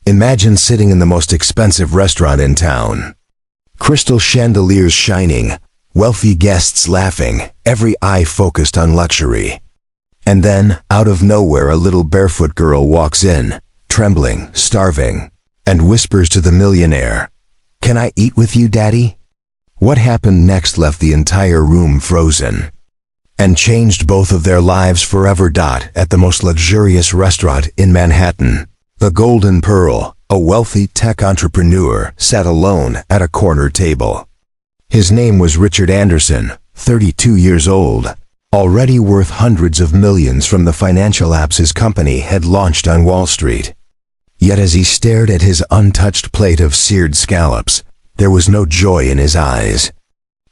Imagine sitting in the most expensive restaurant in town. Crystal chandeliers shining, wealthy guests laughing, every eye focused on luxury. And then, out of nowhere, a little barefoot girl walks in, trembling, starving, and whispers to the millionaire, "Can I eat with you, Daddy?" What happened next left the entire room frozen and changed both of their lives forever. At the most luxurious restaurant in Manhattan, the Golden Pearl, a wealthy tech entrepreneur, sat alone at a corner table. His name was Richard Anderson, 32 years old, already worth hundreds of millions from the financial apps his company had launched on Wall Street. Yet as he stared at his untouched plate of seared scallops, there was no joy in his eyes.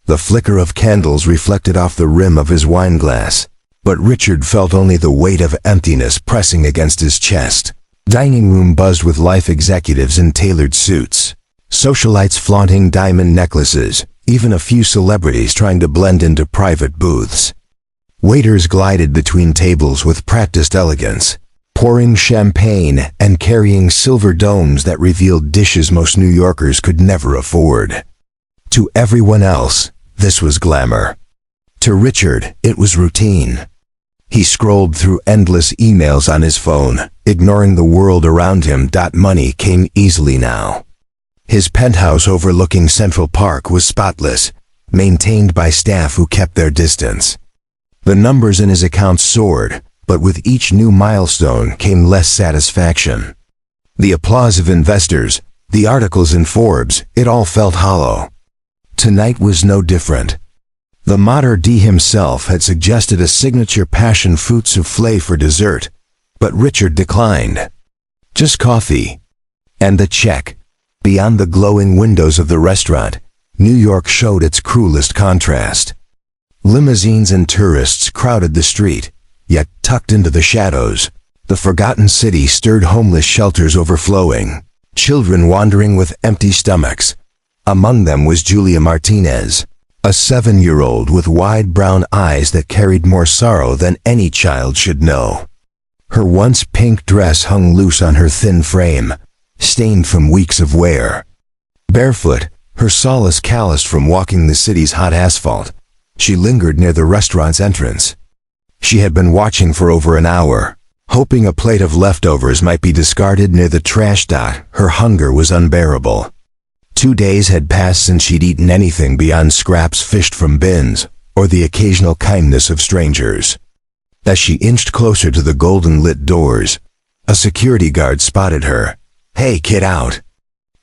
The flicker of candles reflected off the rim of his wineglass, but Richard felt only the weight of emptiness pressing against his chest. Dining room buzzed with life executives in tailored suits, socialites flaunting diamond necklaces, even a few celebrities trying to blend into private booths. Waiters glided between tables with practiced elegance, pouring champagne and carrying silver domes that revealed dishes most New Yorkers could never afford. To everyone else, this was glamour. To Richard, it was routine. He scrolled through endless emails on his phone, ignoring the world around him. Money came easily now. His penthouse overlooking Central Park was spotless, maintained by staff who kept their distance. The numbers in his accounts soared, but with each new milestone came less satisfaction. The applause of investors, the articles in Forbes, it all felt hollow. Tonight was no different. The Mater D himself had suggested a signature passion fruit soufflé for dessert, but Richard declined. Just coffee. And the check. Beyond the glowing windows of the restaurant, New York showed its cruelest contrast. Limousines and tourists crowded the street, yet tucked into the shadows, the forgotten city stirred homeless shelters overflowing, children wandering with empty stomachs. Among them was Julia Martinez, a 7-year-old with wide brown eyes that carried more sorrow than any child should know. Her once pink dress hung loose on her thin frame, stained from weeks of wear. Barefoot, her solace calloused from walking the city's hot asphalt, she lingered near the restaurant's entrance. She had been watching for over an hour, hoping a plate of leftovers might be discarded near the trash. Her hunger was unbearable. 2 days had passed since she'd eaten anything beyond scraps fished from bins, or the occasional kindness of strangers. As she inched closer to the golden-lit doors, a security guard spotted her. "Hey, get out!"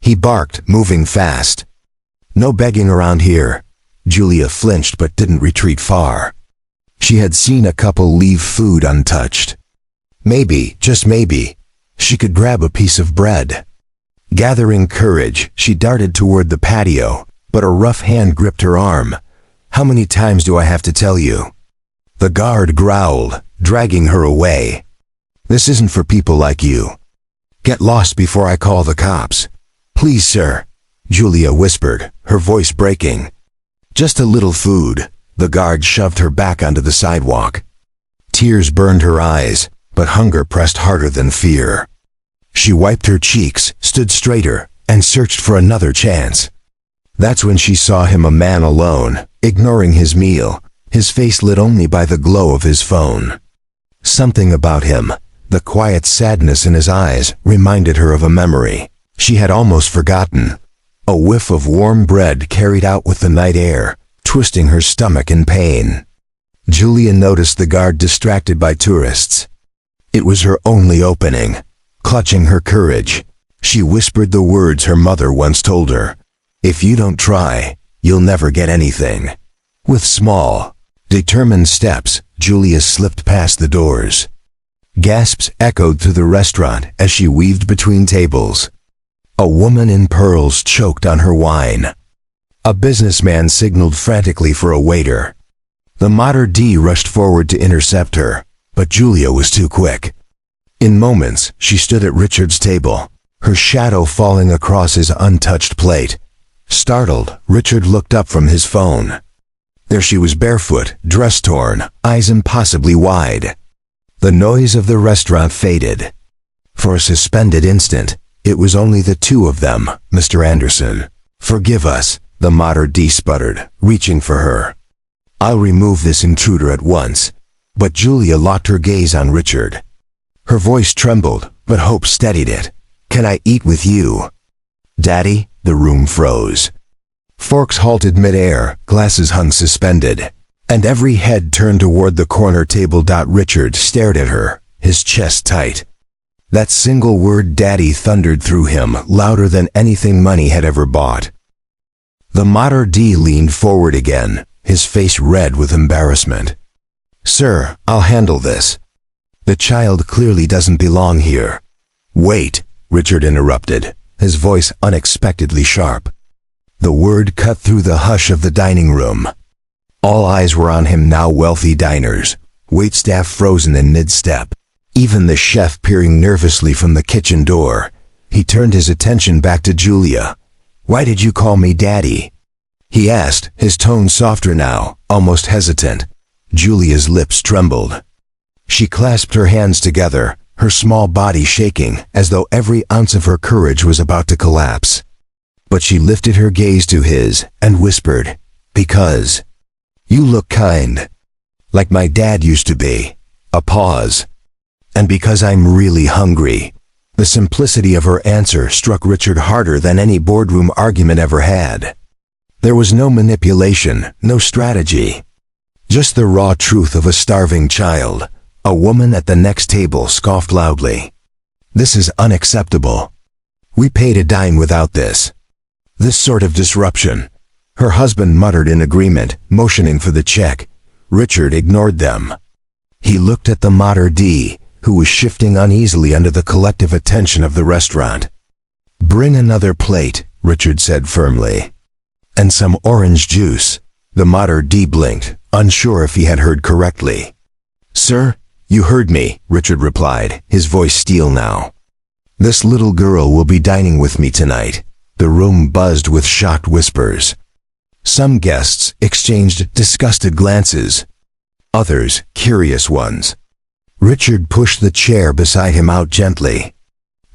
he barked, moving fast. "No begging around here." Julia flinched but didn't retreat far. She had seen a couple leave food untouched. Maybe, just maybe, she could grab a piece of bread. Gathering courage, she darted toward the patio, but a rough hand gripped her arm. "How many times do I have to tell you?" The guard growled, dragging her away. "This isn't for people like you. Get lost before I call the cops." "Please, sir," Julia whispered, her voice breaking. "Just a little food." The guard shoved her back onto the sidewalk. Tears burned her eyes, but hunger pressed harder than fear. She wiped her cheeks, stood straighter, and searched for another chance. That's when she saw him, a man alone, ignoring his meal, his face lit only by the glow of his phone. Something about him, the quiet sadness in his eyes, reminded her of a memory she had almost forgotten. A whiff of warm bread carried out with the night air, twisting her stomach in pain. Julia noticed the guard distracted by tourists. It was her only opening. Clutching her courage, she whispered the words her mother once told her. "If you don't try, you'll never get anything." With small, determined steps, Julia slipped past the doors. Gasps echoed through the restaurant as she weaved between tables. A woman in pearls choked on her wine. A businessman signaled frantically for a waiter. The Mater D rushed forward to intercept her, but Julia was too quick. In moments, she stood at Richard's table, her shadow falling across his untouched plate. Startled, Richard looked up from his phone. There she was, barefoot, dress torn, eyes impossibly wide. The noise of the restaurant faded. For a suspended instant, It was only the two of them, Mr. Anderson. Forgive us, the Mater D sputtered, reaching for her. I'll remove this intruder at once. But Julia locked her gaze on Richard. Her voice trembled, but hope steadied it. Can I eat with you? Daddy? The room froze. Forks halted midair, glasses hung suspended, and every head turned toward the corner table. Richard stared at her, his chest tight. That single word Daddy thundered through him, louder than anything money had ever bought. The Mater D leaned forward again, his face red with embarrassment. Sir, I'll handle this. The child clearly doesn't belong here. Wait, Richard interrupted, his voice unexpectedly sharp. The word cut through the hush of the dining room. All eyes were on him now, wealthy diners, waitstaff frozen in mid-step, even the chef peering nervously from the kitchen door. He turned his attention back to Julia. Why did you call me Daddy? He asked, his tone softer now, almost hesitant. Julia's lips trembled. She clasped her hands together, her small body shaking as though every ounce of her courage was about to collapse. But she lifted her gaze to his and whispered, Because you look kind, like my dad used to be. A pause. And because I'm really hungry. The simplicity of her answer struck Richard harder than any boardroom argument ever had. There was no manipulation, no strategy. Just the raw truth of a starving child. A woman at the next table scoffed loudly. This is unacceptable. We paid a dime without this. This sort of disruption. Her husband muttered in agreement, motioning for the check. Richard ignored them. He looked at the Mater D, who was shifting uneasily under the collective attention of the restaurant. Bring another plate, Richard said firmly. And some orange juice. The Mater D blinked, unsure if he had heard correctly. Sir, you heard me, Richard replied, his voice steel now. This little girl will be dining with me tonight. The room buzzed with shocked whispers. Some guests exchanged disgusted glances. Others, curious ones. Richard pushed the chair beside him out gently.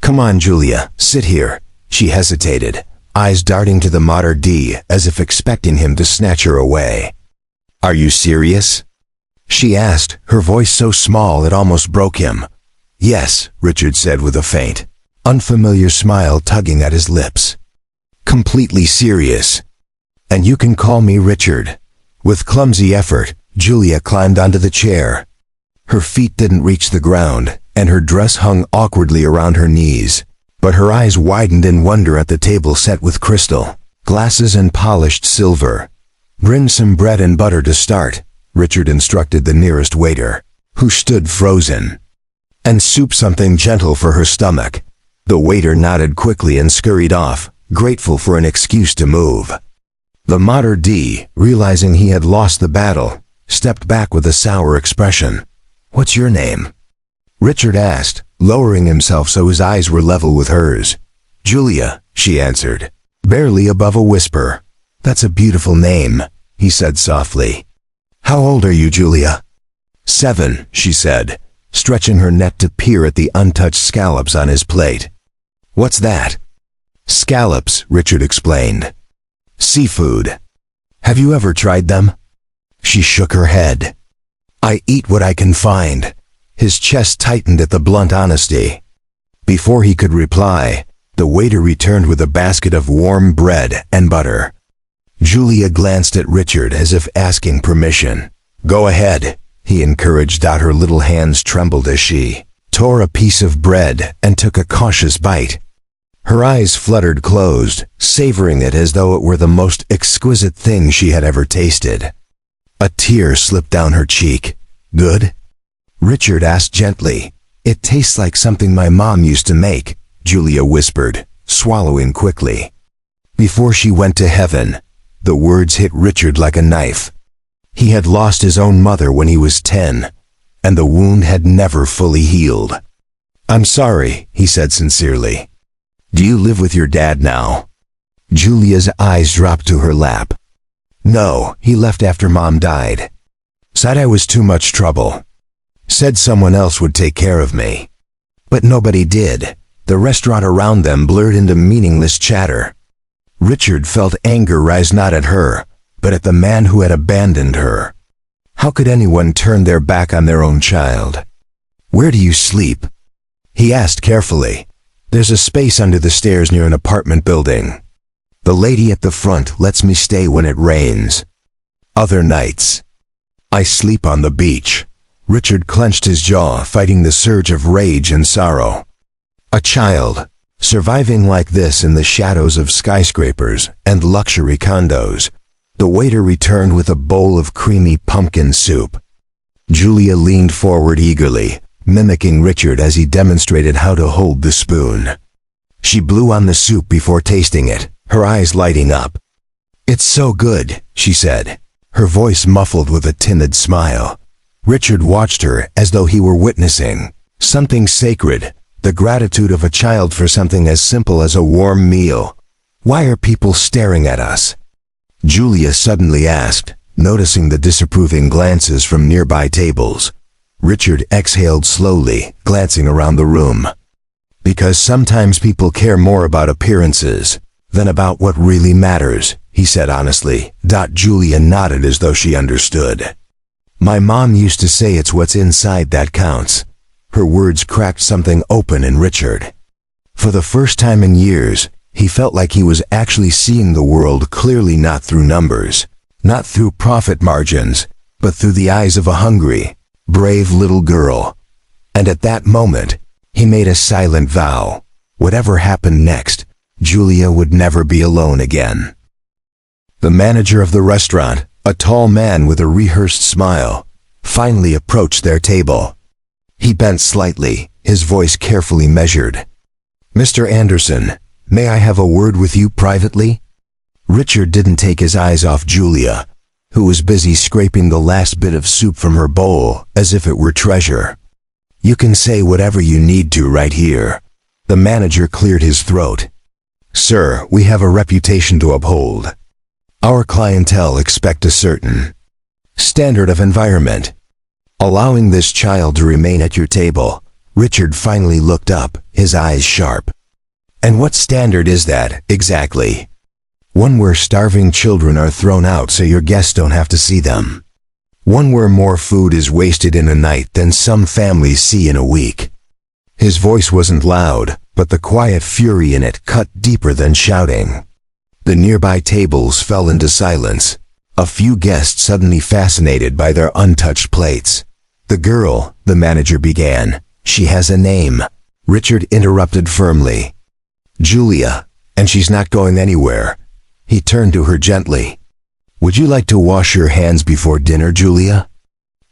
Come on, Julia, sit here. She hesitated, eyes darting to the Mater D as if expecting him to snatch her away. Are you serious? She asked, her voice so small it almost broke him. Yes, Richard said with a faint, unfamiliar smile tugging at his lips. Completely serious. And you can call me Richard. With clumsy effort, Julia climbed onto the chair. Her feet didn't reach the ground, and her dress hung awkwardly around her knees. But her eyes widened in wonder at the table set with crystal, glasses and polished silver. Bring some bread and butter to start, Richard instructed the nearest waiter, who stood frozen. And soup, something gentle for her stomach. The waiter nodded quickly and scurried off, grateful for an excuse to move. The Mater D, realizing he had lost the battle, stepped back with a sour expression. What's your name? Richard asked, lowering himself so his eyes were level with hers. Julia, she answered, barely above a whisper. That's a beautiful name, he said softly. How old are you, Julia? 7, she said, stretching her neck to peer at the untouched scallops on his plate. What's that? Scallops, Richard explained. Seafood. Have you ever tried them? She shook her head. I eat what I can find. His chest tightened at the blunt honesty. Before he could reply, the waiter returned with a basket of warm bread and butter. Julia glanced at Richard as if asking permission. Go ahead, he encouraged. Her little hands trembled as she tore a piece of bread and took a cautious bite. Her eyes fluttered closed, savoring it as though it were the most exquisite thing she had ever tasted. A tear slipped down her cheek. Good? Richard asked gently. It tastes like something my mom used to make, Julia whispered, swallowing quickly. Before she went to heaven, the words hit Richard like a knife. He had lost his own mother when he was 10, and the wound had never fully healed. I'm sorry, he said sincerely. Do you live with your dad now? Julia's eyes dropped to her lap. No, he left after Mom died. Said I was too much trouble. Said someone else would take care of me. But nobody did. The restaurant around them blurred into meaningless chatter. Richard felt anger rise not at her, but at the man who had abandoned her. How could anyone turn their back on their own child? "Where do you sleep?" he asked carefully. "There's a space under the stairs near an apartment building. The lady at the front lets me stay when it rains. Other nights, I sleep on the beach." Richard clenched his jaw, fighting the surge of rage and sorrow. A child, surviving like this in the shadows of skyscrapers and luxury condos. The waiter returned with a bowl of creamy pumpkin soup. Julia leaned forward eagerly, mimicking Richard as he demonstrated how to hold the spoon. She blew on the soup before tasting it, her eyes lighting up. "It's so good," she said, her voice muffled with a timid smile. Richard watched her as though he were witnessing something sacred, the gratitude of a child for something as simple as a warm meal. "Why are people staring at us?" Julia suddenly asked, noticing the disapproving glances from nearby tables. Richard exhaled slowly, glancing around the room. "Because sometimes people care more about appearances than about what really matters," he said honestly. Julia nodded as though she understood. "My mom used to say it's what's inside that counts." Her words cracked something open in Richard. For the first time in years, he felt like he was actually seeing the world clearly, not through numbers, not through profit margins, but through the eyes of a hungry, brave little girl. And at that moment, he made a silent vow. Whatever happened next, Julia would never be alone again. The manager of the restaurant, a tall man with a rehearsed smile, finally approached their table. He bent slightly, his voice carefully measured. "Mr. Anderson, may I have a word with you privately?" Richard didn't take his eyes off Julia, who was busy scraping the last bit of soup from her bowl as if it were treasure. "You can say whatever you need to right here." The manager cleared his throat. "Sir, we have a reputation to uphold. Our clientele expect a certain standard of environment. Allowing this child to remain at your table." Richard finally looked up, his eyes sharp. "And what standard is that, exactly?" "One where starving children are thrown out so your guests don't have to see them. One where more food is wasted in a night than some families see in a week." His voice wasn't loud, but the quiet fury in it cut deeper than shouting. The nearby tables fell into silence, a few guests suddenly fascinated by their untouched plates. "The girl," the manager began, "she has a name." Richard interrupted firmly. "Julia, and she's not going anywhere." He turned to her gently. "Would you like to wash your hands before dinner, Julia?"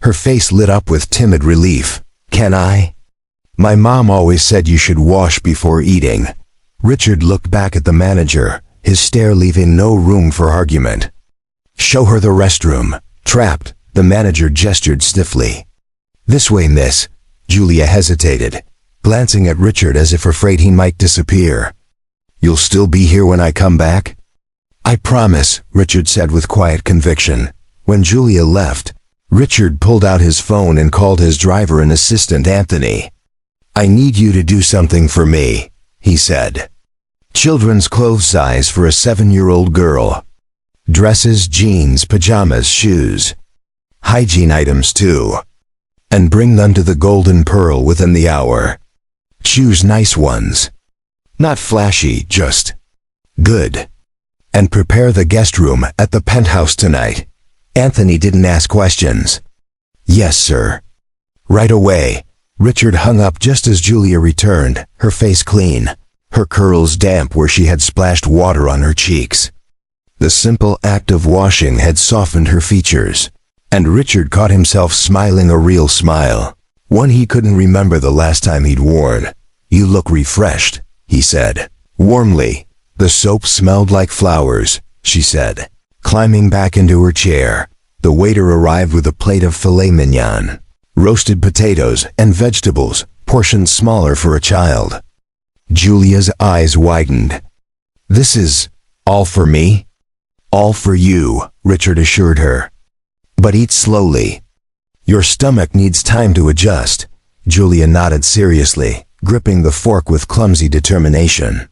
Her face lit up with timid relief. "Can I?" "My mom always said you should wash before eating." Richard looked back at the manager, his stare leaving no room for argument. "Show her the restroom." Trapped, the manager gestured stiffly. "This way, miss." Julia hesitated, glancing at Richard as if afraid he might disappear. "You'll still be here when I come back?" "I promise," Richard said with quiet conviction. When Julia left, Richard pulled out his phone and called his driver and assistant, Anthony. "I need you to do something for me," he said. "Children's clothes size for a 7-year-old girl. Dresses, jeans, pajamas, shoes. Hygiene items too. And bring them to the Golden Pearl within the hour. Choose nice ones. Not flashy, just good. And prepare the guest room at the penthouse tonight." Anthony didn't ask questions. "Yes, sir." Right away, Richard hung up just as Julia returned, her face clean, her curls damp where she had splashed water on her cheeks. The simple act of washing had softened her features, and Richard caught himself smiling a real smile, one he couldn't remember the last time he'd worn. "You look refreshed," he said, warmly. "The soap smelled like flowers," she said, climbing back into her chair. The waiter arrived with a plate of filet mignon, roasted potatoes, and vegetables, portions smaller for a child. Julia's eyes widened. "This is all for me?" "All for you," Richard assured her. "But eat slowly. Your stomach needs time to adjust." Julia nodded seriously. gripping the fork with clumsy determination.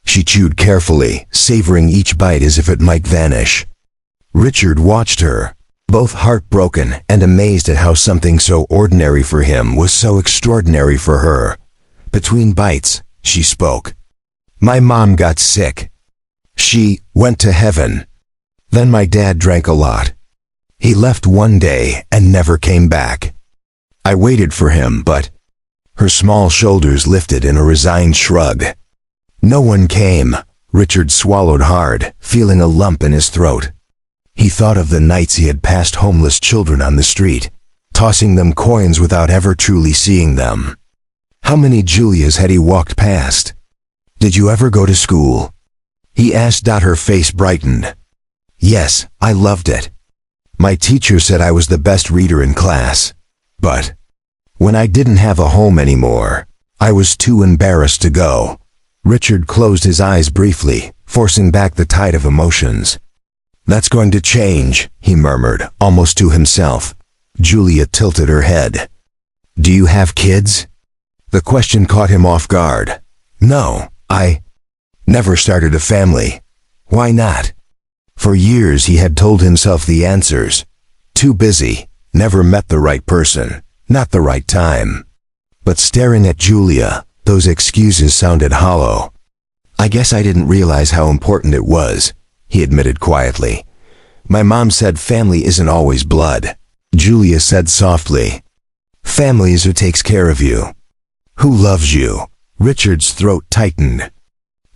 She chewed carefully, savoring each bite as if it might vanish. Richard watched her, both heartbroken and amazed at how something so ordinary for him was so extraordinary for her. Between bites, she spoke. "My mom got sick. She went to heaven. Then my dad drank a lot. He left one day and never came back. I waited for him, but—" Her small shoulders lifted in a resigned shrug. "No one came." Richard swallowed hard, feeling a lump in his throat. He thought of the nights he had passed homeless children on the street, tossing them coins without ever truly seeing them. How many Julias had he walked past? "Did you ever go to school?" he asked. Her face brightened. "Yes, I loved it. My teacher said I was the best reader in class. But when I didn't have a home anymore, I was too embarrassed to go." Richard closed his eyes briefly, forcing back the tide of emotions. "That's going to change," he murmured, almost to himself. Julia tilted her head. "Do you have kids?" The question caught him off guard. "No, I never started a family." "Why not?" For years he had told himself the answers. Too busy, never met the right person, not the right time. But staring at Julia, those excuses sounded hollow. "I guess I didn't realize how important it was," he admitted quietly. "My mom said family isn't always blood." Julia said softly, "Family is who takes care of you, who loves you." Richard's throat tightened.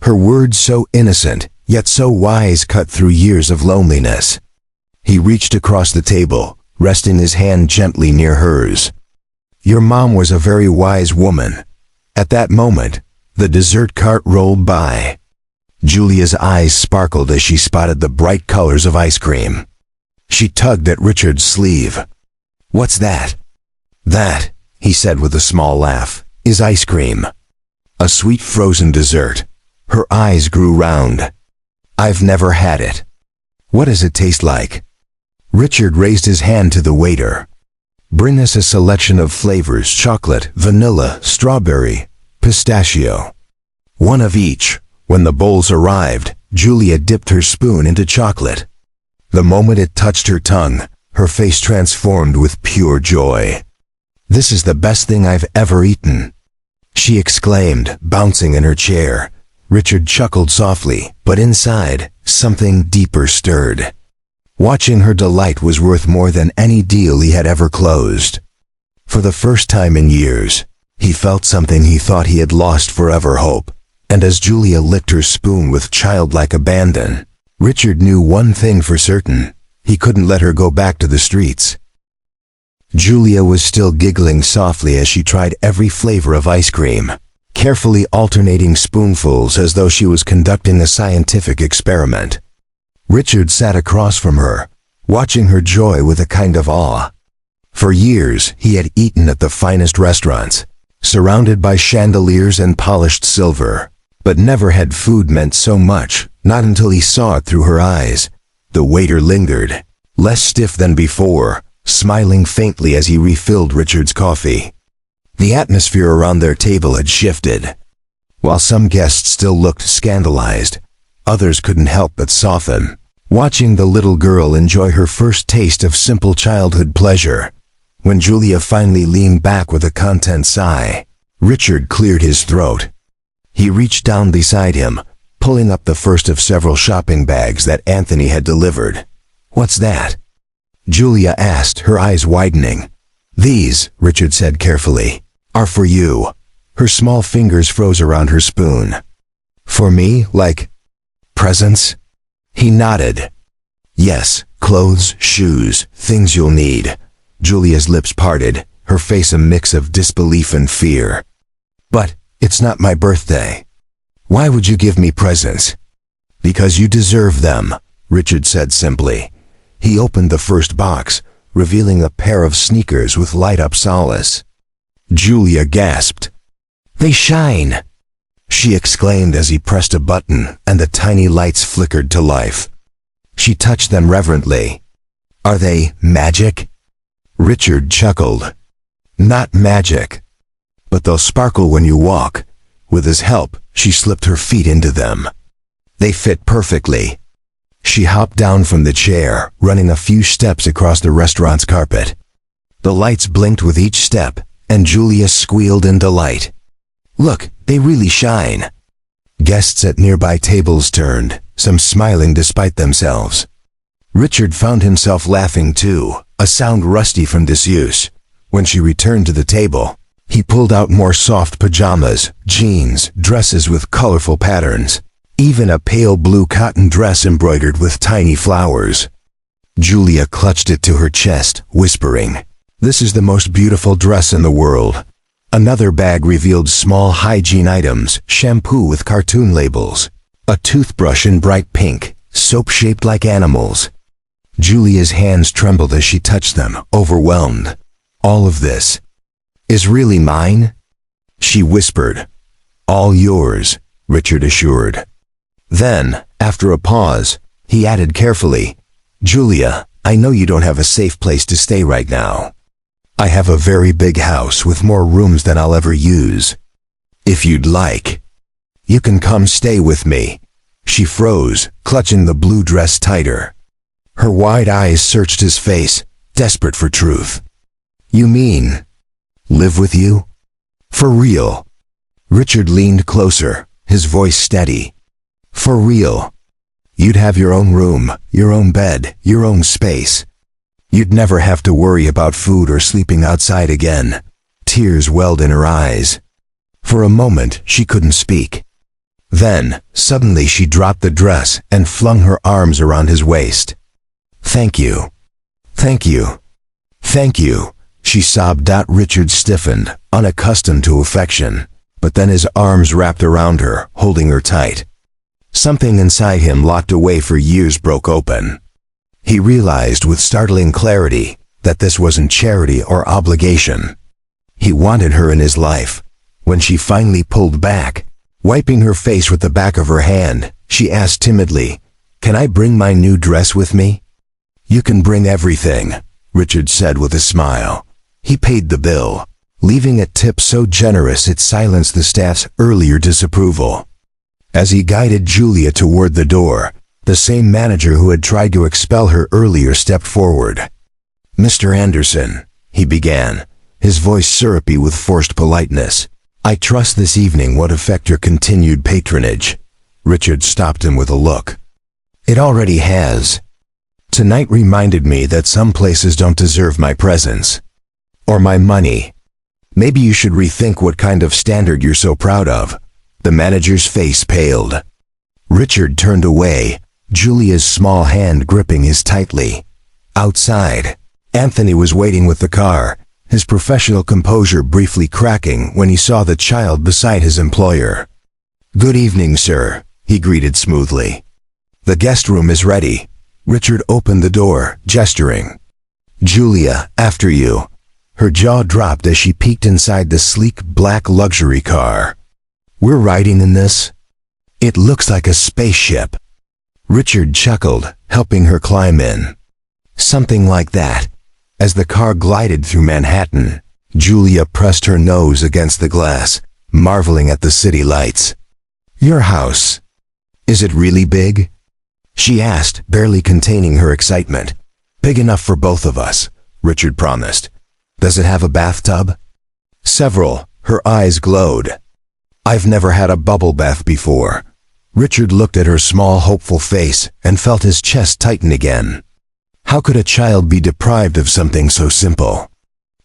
Her words so innocent, yet so wise, cut through years of loneliness. He reached across the table, resting his hand gently near hers. "Your mom was a very wise woman." At that moment, the dessert cart rolled by. Julia's eyes sparkled as she spotted the bright colors of ice cream. She tugged at Richard's sleeve. "What's that?" "That," he said with a small laugh, "is ice cream. A sweet frozen dessert." Her eyes grew round. "I've never had it." "What does it taste like?" Richard raised his hand to the waiter. "Bring us a selection of flavors: chocolate, vanilla, strawberry, pistachio. One of each." When the bowls arrived, Julia dipped her spoon into chocolate. The moment it touched her tongue, her face transformed with pure joy. "This is the best thing I've ever eaten," she exclaimed, bouncing in her chair. Richard chuckled softly, but inside, something deeper stirred. Watching her delight was worth more than any deal he had ever closed. For the first time in years, he felt something he thought he had lost forever: hope. And as Julia licked her spoon with childlike abandon, Richard knew one thing for certain: he couldn't let her go back to the streets. Julia was still giggling softly as she tried every flavor of ice cream, carefully alternating spoonfuls as though she was conducting a scientific experiment. Richard sat across from her, watching her joy with a kind of awe. For years, he had eaten at the finest restaurants, surrounded by chandeliers and polished silver. But never had food meant so much, not until he saw it through her eyes. The waiter lingered, less stiff than before, smiling faintly as he refilled Richard's coffee. The atmosphere around their table had shifted. While some guests still looked scandalized, others couldn't help but soften, watching the little girl enjoy her first taste of simple childhood pleasure. When Julia finally leaned back with a content sigh, Richard cleared his throat. He reached down beside him, pulling up the first of several shopping bags that Anthony had delivered. "What's that?" Julia asked, her eyes widening. "These," Richard said carefully, "are for you." Her small fingers froze around her spoon. "For me, like presents?" He nodded. "Yes, clothes, shoes, things you'll need." Julia's lips parted, her face a mix of disbelief and fear. "But it's not my birthday." "Why would you give me presents?" "Because you deserve them," Richard said simply. He opened the first box, revealing a pair of sneakers with light-up soles. Julia gasped. "They shine!" she exclaimed as he pressed a button and the tiny lights flickered to life. She touched them reverently. "Are they magic?" Richard chuckled. "Not magic, but they'll sparkle when you walk. With his help, she slipped her feet into them. They fit perfectly. She hopped down from the chair, running a few steps across the restaurant's carpet. The lights blinked with each step, and Julia squealed in delight. "Look, they really shine." Guests at nearby tables turned, some smiling despite themselves. Richard found himself laughing too, a sound rusty from disuse. When she returned to the table, he pulled out more soft pajamas, jeans, dresses with colorful patterns, even a pale blue cotton dress embroidered with tiny flowers. Julia clutched it to her chest, whispering, "This is the most beautiful dress in the world." Another bag revealed small hygiene items, shampoo with cartoon labels, a toothbrush in bright pink, soap shaped like animals. Julia's hands trembled as she touched them, overwhelmed. "All of this is really mine?" she whispered. "All yours," Richard assured. Then, after a pause, he added carefully, "Julia, I know you don't have a safe place to stay right now. I have a very big house with more rooms than I'll ever use. If you'd like, you can come stay with me." She froze, clutching the blue dress tighter. Her wide eyes searched his face, desperate for truth. "You mean, live with you? For real?" Richard leaned closer, his voice steady. "For real. You'd have your own room, your own bed, your own space. You'd never have to worry about food or sleeping outside again." Tears welled in her eyes. For a moment, she couldn't speak. Then, suddenly she dropped the dress and flung her arms around his waist. "Thank you. Thank you. Thank you," she sobbed. Richard stiffened, unaccustomed to affection, but then his arms wrapped around her, holding her tight. Something inside him locked away for years broke open. He realized with startling clarity that this wasn't charity or obligation. He wanted her in his life. When she finally pulled back, wiping her face with the back of her hand, she asked timidly, "Can I bring my new dress with me?" "You can bring everything," Richard said with a smile. He paid the bill, leaving a tip so generous it silenced the staff's earlier disapproval. As he guided Julia toward the door, the same manager who had tried to expel her earlier stepped forward. "Mr. Anderson," he began, his voice syrupy with forced politeness, "I trust this evening won't affect your continued patronage." Richard stopped him with a look. "It already has. Tonight reminded me that some places don't deserve my presence. Or my money. Maybe you should rethink what kind of standard you're so proud of." The manager's face paled. Richard turned away, Julia's small hand gripping his tightly. Outside, Anthony was waiting with the car, his professional composure briefly cracking when he saw the child beside his employer. "Good evening, sir," he greeted smoothly. "The guest room is ready." Richard opened the door, gesturing. "Julia, after you." Her jaw dropped as she peeked inside the sleek black luxury car. "We're riding in this? It looks like a spaceship." Richard chuckled, helping her climb in. "Something like that." As the car glided through Manhattan, Julia pressed her nose against the glass, marveling at the city lights. "Your house. Is it really big?" she asked, barely containing her excitement. "Big enough for both of us," Richard promised. "Does it have a bathtub?" "Several." Her eyes glowed. "I've never had a bubble bath before." Richard looked at her small, hopeful face and felt his chest tighten again. How could a child be deprived of something so simple?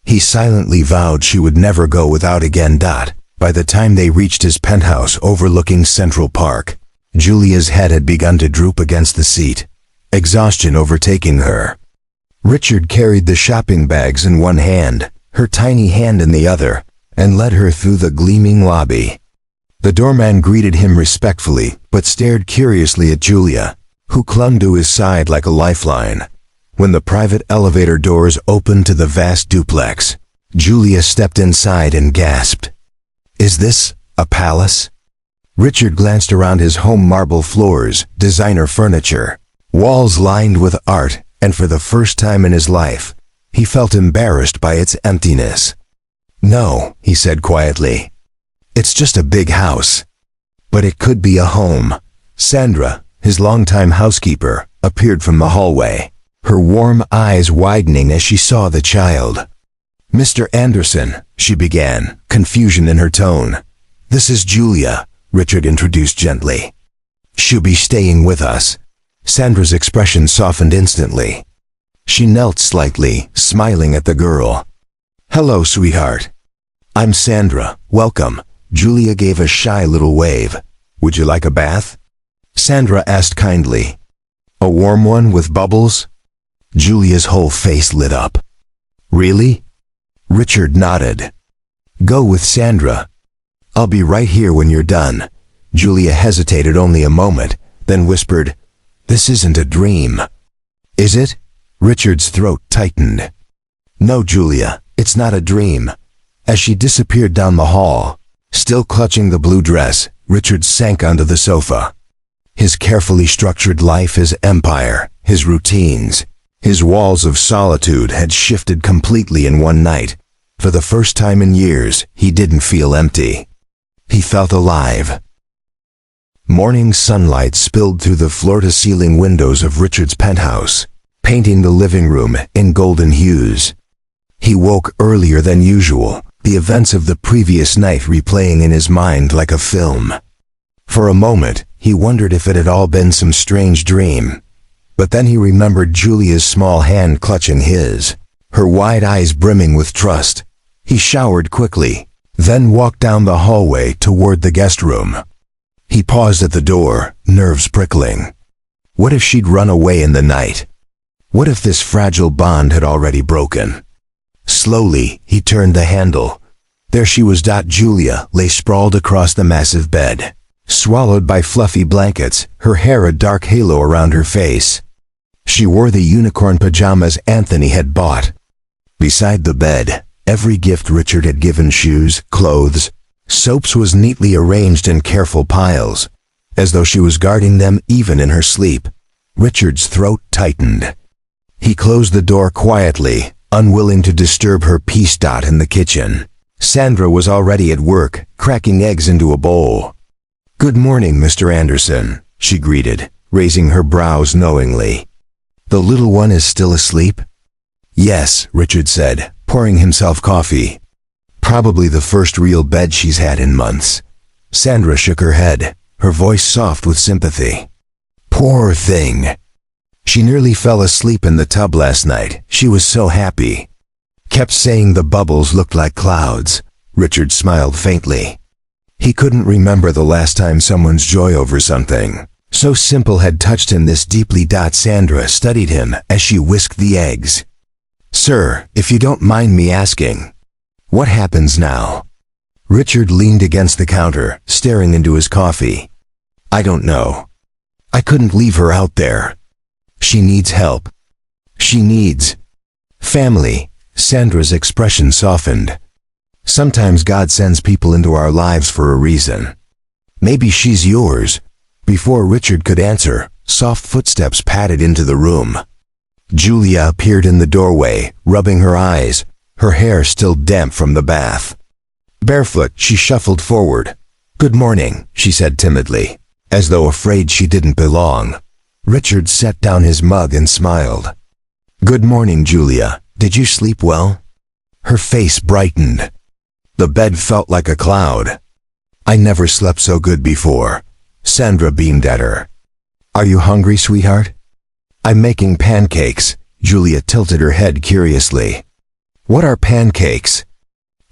He silently vowed she would never go without again. By the time they reached his penthouse overlooking Central Park, Julia's head had begun to droop against the seat, exhaustion overtaking her. Richard carried the shopping bags in one hand, her tiny hand in the other, and led her through the gleaming lobby. The doorman greeted him respectfully, but stared curiously at Julia, who clung to his side like a lifeline. When the private elevator doors opened to the vast duplex, Julia stepped inside and gasped. "Is this a palace?" Richard glanced around his home: marble floors, designer furniture, walls lined with art, and for the first time in his life, he felt embarrassed by its emptiness. No, he said quietly. It's just a big house. But it could be a home. Sandra, his longtime housekeeper, appeared from the hallway, her warm eyes widening as she saw the child. Mr. Anderson, she began, confusion in her tone. This is Julia, Richard introduced gently. She'll be staying with us. Sandra's expression softened instantly. She knelt slightly, smiling at the girl. Hello, sweetheart. I'm Sandra, welcome. Julia gave a shy little wave. Would you like a bath? Sandra asked kindly. A warm one with bubbles? Julia's whole face lit up. Really? Richard nodded. Go with Sandra. I'll be right here when you're done. Julia hesitated only a moment, then whispered, This isn't a dream. Is it? Richard's throat tightened. No, Julia, it's not a dream. As she disappeared down the hall, still clutching the blue dress, Richard sank onto the sofa. His carefully structured life, his empire, his routines, his walls of solitude had shifted completely in one night. For the first time in years, he didn't feel empty. He felt alive. Morning sunlight spilled through the floor-to-ceiling windows of Richard's penthouse, painting the living room in golden hues. He woke earlier than usual, the events of the previous night replaying in his mind like a film. For a moment, he wondered if it had all been some strange dream. But then he remembered Julia's small hand clutching his, her wide eyes brimming with trust. He showered quickly, then walked down the hallway toward the guest room. He paused at the door, nerves prickling. What if she'd run away in the night? What if this fragile bond had already broken? Slowly, he turned the handle. There she was. Julia lay sprawled across the massive bed, swallowed by fluffy blankets, her hair a dark halo around her face. She wore the unicorn pajamas Anthony had bought. Beside the bed, every gift Richard had given, shoes, clothes, soaps, was neatly arranged in careful piles, as though she was guarding them even in her sleep. Richard's throat tightened. He closed the door quietly, unwilling to disturb her peace. In the kitchen, Sandra was already at work, cracking eggs into a bowl. Good morning, Mr. Anderson, she greeted, raising her brows knowingly. The little one is still asleep? Yes, Richard said, pouring himself coffee. Probably the first real bed she's had in months. Sandra shook her head, her voice soft with sympathy. Poor thing. She nearly fell asleep in the tub last night. She was so happy. Kept saying the bubbles looked like clouds. Richard smiled faintly. He couldn't remember the last time someone's joy over something so simple had touched him this deeply. Sandra studied him as she whisked the eggs. Sir, if you don't mind me asking, what happens now? Richard leaned against the counter, staring into his coffee. I don't know. I couldn't leave her out there. She needs help. She needs family. Sandra's expression softened. Sometimes God sends people into our lives for a reason. Maybe she's yours. Before Richard could answer, soft footsteps padded into the room. Julia appeared in the doorway, rubbing her eyes, her hair still damp from the bath. Barefoot, she shuffled forward. Good morning, she said timidly, as though afraid she didn't belong. Richard set down his mug and smiled. Good morning, Julia. Did you sleep well? Her face brightened. The bed felt like a cloud. I never slept so good before. Sandra beamed at her. Are you hungry, sweetheart? I'm making pancakes. Julia tilted her head curiously. What are pancakes?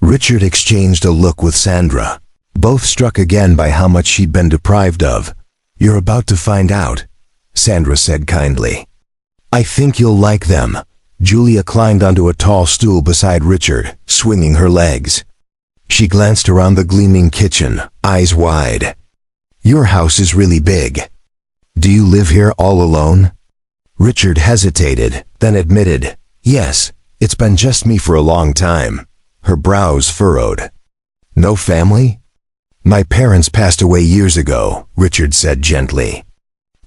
Richard exchanged a look with Sandra, both struck again by how much she'd been deprived of. You're about to find out, Sandra said kindly. I think you'll like them. Julia climbed onto a tall stool beside Richard, swinging her legs. She glanced around the gleaming kitchen, eyes wide. Your house is really big. Do you live here all alone? Richard hesitated, then admitted, yes, it's been just me for a long time. Her brows furrowed. No family? My parents passed away years ago, Richard said gently.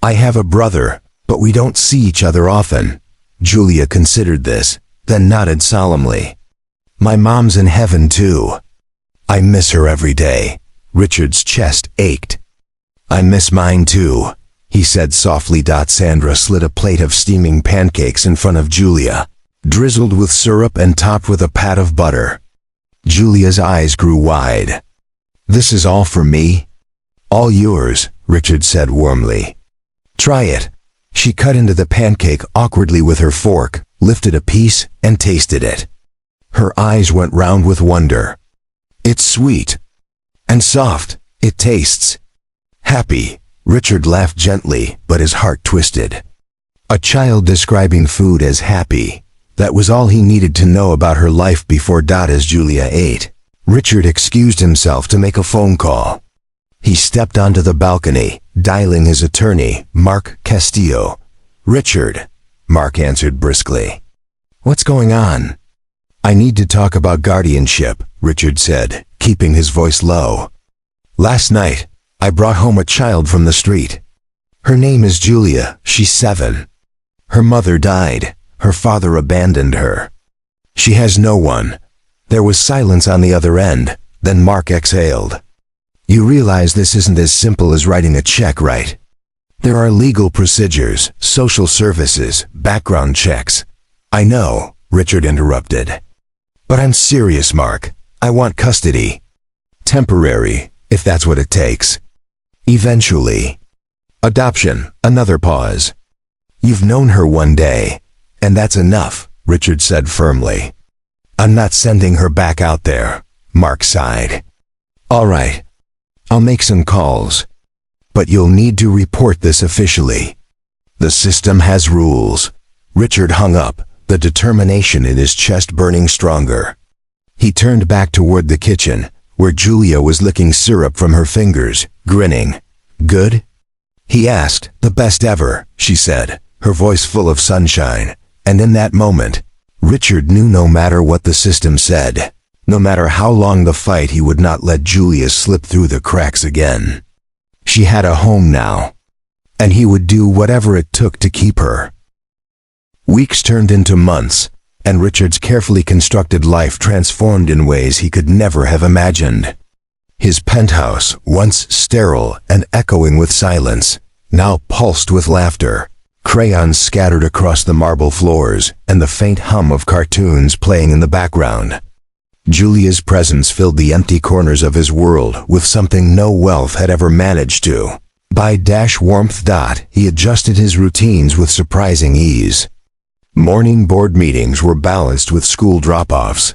I have a brother, but we don't see each other often. Julia considered this, then nodded solemnly. My mom's in heaven too. I miss her every day. Richard's chest ached. I miss mine too, he said softly. Sandra slid a plate of steaming pancakes in front of Julia, drizzled with syrup and topped with a pat of butter. Julia's eyes grew wide. This is all for me? All yours, Richard said warmly. Try it. She cut into the pancake awkwardly with her fork, lifted a piece, and tasted it. Her eyes went round with wonder. It's sweet. And soft. It tastes happy. Richard laughed gently, but his heart twisted. A child describing food as happy. That was all he needed to know about her life before. As Julia ate, Richard excused himself to make a phone call. He stepped onto the balcony, dialing his attorney, Mark Castillo. Richard, Mark answered briskly. What's going on? I need to talk about guardianship, Richard said, keeping his voice low. Last night, I brought home a child from the street. Her name is Julia. She's 7. Her mother died. Her father abandoned her. She has no one. There was silence on the other end. Then Mark exhaled. You realize this isn't as simple as writing a check, right? There are legal procedures, social services, background checks. I know, Richard interrupted. But I'm serious, Mark. I want custody. Temporary, if that's what it takes. Eventually. Adoption, another pause. You've known her one day, and that's enough, Richard said firmly. I'm not sending her back out there, Mark sighed. All right. I'll make some calls. But you'll need to report this officially. The system has rules. Richard hung up, the determination in his chest burning stronger. He turned back toward the kitchen, where Julia was licking syrup from her fingers, grinning. Good? He asked. The best ever, she said, her voice full of sunshine. And in that moment, Richard knew no matter what the system said, no matter how long the fight, he would not let Julia slip through the cracks again. She had a home now, and he would do whatever it took to keep her. Weeks turned into months, and Richard's carefully constructed life transformed in ways he could never have imagined. His penthouse, once sterile and echoing with silence, now pulsed with laughter, crayons scattered across the marble floors, and the faint hum of cartoons playing in the background. Julia's presence filled the empty corners of his world with something no wealth had ever managed to. By warmth. He adjusted his routines with surprising ease. Morning board meetings were balanced with school drop-offs.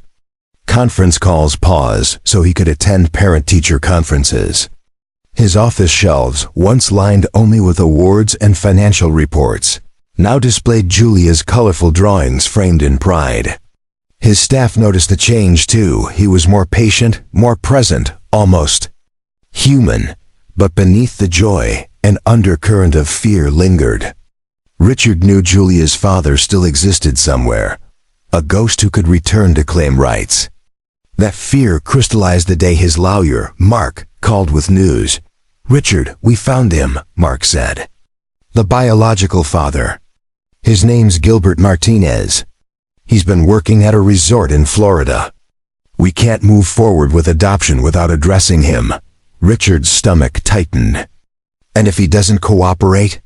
Conference calls paused so he could attend parent-teacher conferences. His office shelves, once lined only with awards and financial reports, now displayed Julia's colorful drawings framed in pride. His staff noticed the change too. He was more patient, more present, almost human. But beneath the joy, an undercurrent of fear lingered. Richard knew Julia's father still existed somewhere, a ghost who could return to claim rights. That fear crystallized the day his lawyer, Mark, called with news. Richard, we found him, Mark said. The biological father. His name's Gilbert Martinez. He's been working at a resort in Florida. We can't move forward with adoption without addressing him. Richard's stomach tightened. And if he doesn't cooperate?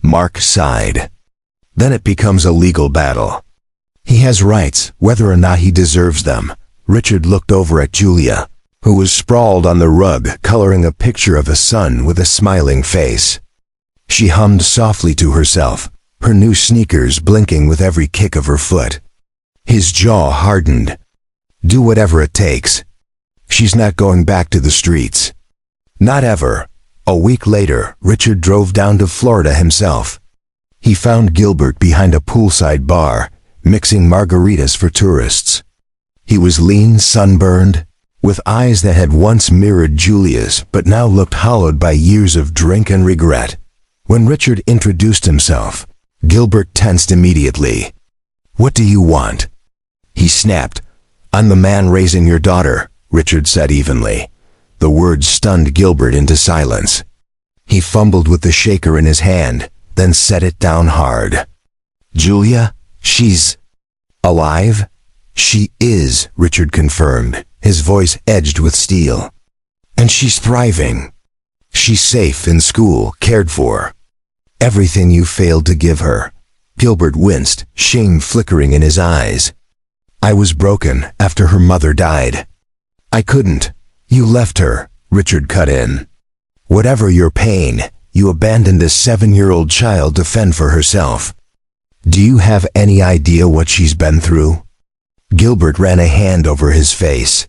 Mark sighed. Then it becomes a legal battle. He has rights, whether or not he deserves them. Richard looked over at Julia, who was sprawled on the rug, coloring a picture of a sun with a smiling face. She hummed softly to herself, her new sneakers blinking with every kick of her foot. His jaw hardened. Do whatever it takes. She's not going back to the streets. Not ever. A week later, Richard drove down to Florida himself. He found Gilbert behind a poolside bar, mixing margaritas for tourists. He was lean, sunburned, with eyes that had once mirrored Julia's but now looked hollowed by years of drink and regret. When Richard introduced himself, Gilbert tensed immediately. What do you want? He snapped. I'm the man raising your daughter, Richard said evenly. The words stunned Gilbert into silence. He fumbled with the shaker in his hand, then set it down hard. Julia? She's alive? She is, Richard confirmed, his voice edged with steel. And she's thriving. She's safe in school, cared for. Everything you failed to give her. Gilbert winced, shame flickering in his eyes. I was broken after her mother died. I couldn't. You left her, Richard cut in. Whatever your pain, you abandoned this 7-year-old child to fend for herself. Do you have any idea what she's been through? Gilbert ran a hand over his face.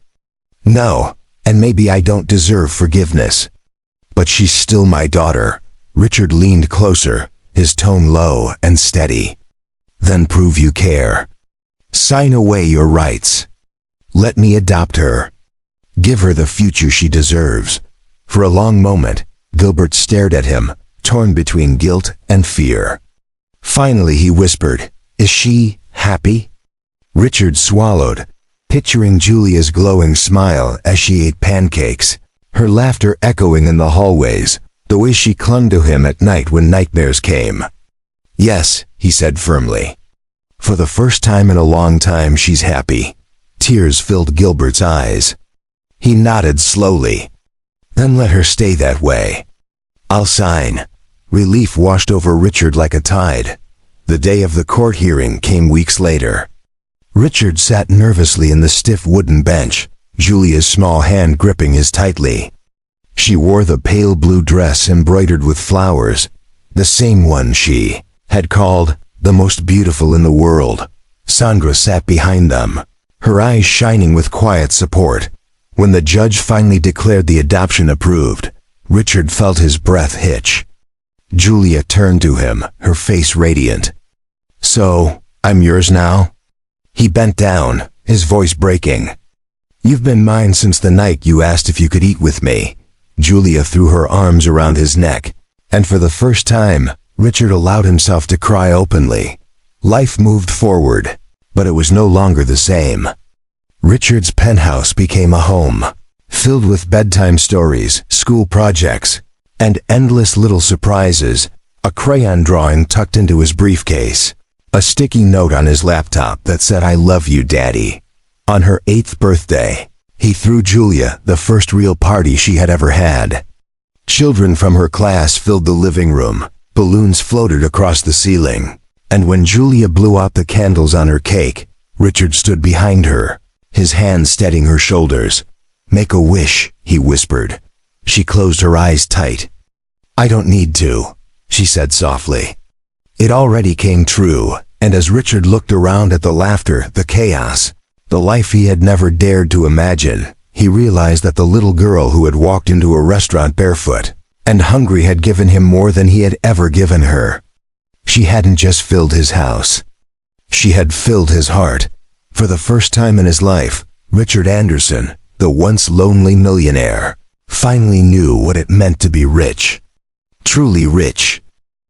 No, and maybe I don't deserve forgiveness. But she's still my daughter. Richard leaned closer, his tone low and steady. Then prove you care. Sign away your rights. Let me adopt her. Give her the future she deserves. For a long moment, Gilbert stared at him, torn between guilt and fear. Finally he whispered, "Is she happy?" Richard swallowed, picturing Julia's glowing smile as she ate pancakes, her laughter echoing in the hallways, the way she clung to him at night when nightmares came. "Yes," he said firmly. For the first time in a long time she's happy. Tears filled Gilbert's eyes. He nodded slowly. Then let her stay that way. I'll sign. Relief washed over Richard like a tide. The day of the court hearing came weeks later. Richard sat nervously in the stiff wooden bench, Julia's small hand gripping his tightly. She wore the pale blue dress embroidered with flowers, the same one she had called the most beautiful in the world. Sandra sat behind them, her eyes shining with quiet support. When the judge finally declared the adoption approved, Richard felt his breath hitch. Julia turned to him, her face radiant. "So, I'm yours now?" He bent down, his voice breaking. "You've been mine since the night you asked if you could eat with me." Julia threw her arms around his neck, and for the first time, Richard allowed himself to cry openly. Life moved forward, but it was no longer the same. Richard's penthouse became a home, filled with bedtime stories, school projects, and endless little surprises, a crayon drawing tucked into his briefcase, a sticky note on his laptop that said, "I love you, Daddy." On her 8th birthday, he threw Julia the first real party she had ever had. Children from her class filled the living room, balloons floated across the ceiling, and when Julia blew out the candles on her cake, Richard stood behind her, his hand steadying her shoulders. "Make a wish," he whispered. She closed her eyes tight. "I don't need to," she said softly. It already came true, and as Richard looked around at the laughter, the chaos, the life he had never dared to imagine, he realized that the little girl who had walked into a restaurant barefoot and hungry had given him more than he had ever given her. She hadn't just filled his house. She had filled his heart. For the first time in his life, Richard Anderson, the once lonely millionaire, finally knew what it meant to be rich. Truly rich.